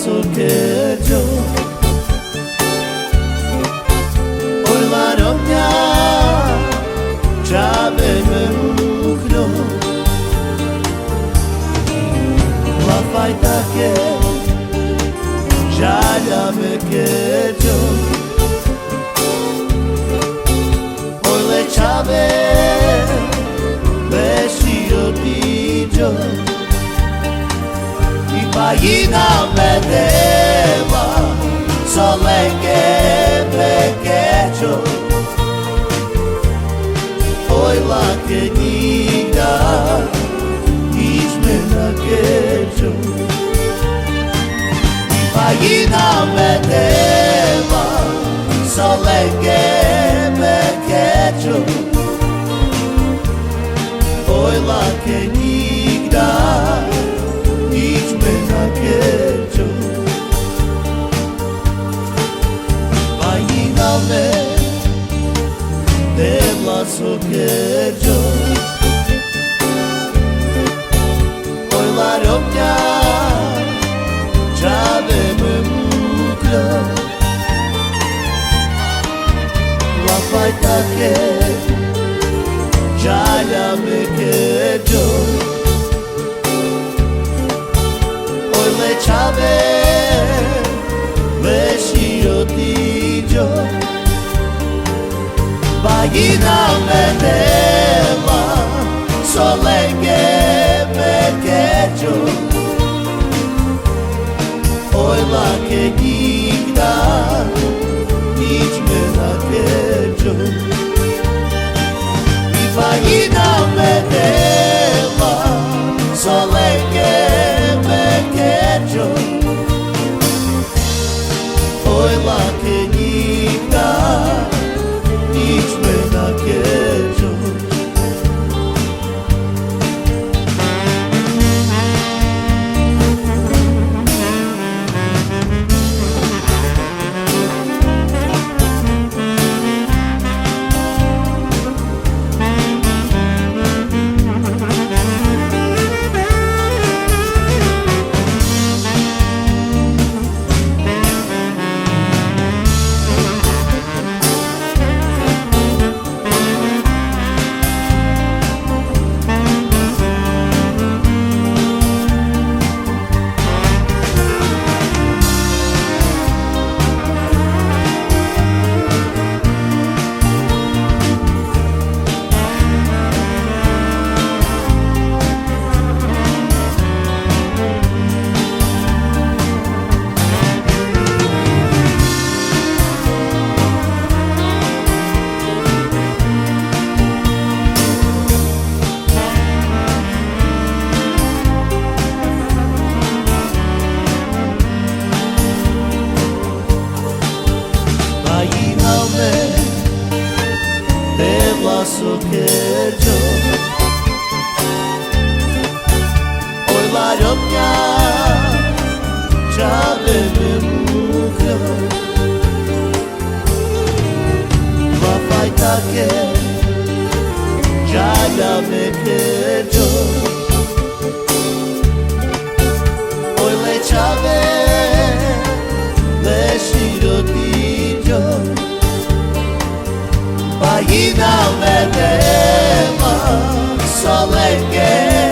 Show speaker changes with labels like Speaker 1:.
Speaker 1: surkejo Oylarım ya Çabeme mukro La faita que Jaya me kejo Oyle çabe Beşiro dijo Pagina me deva Solenge me kecho Oj la que niga Iš me na kecho Pagina me deva Solenge me kecho Oj la que niga Iš me na kecho Pagina me Devla surkejo Oylarım ya Çabeme mukro La faita que Jaya me kejo Oyle çabe Beşiro dijo Pagina me deva Solenge me kecho Oyla que nigda Nič me na kecho Pagina me deva Solenge me kecho Oyla que nigda Nič me na kecho Devla surkejo Oylarım ya Çabeme mukro La faita que Jaya me kejo Oyle çabe Beşiro dijo Pagina me deva Solenge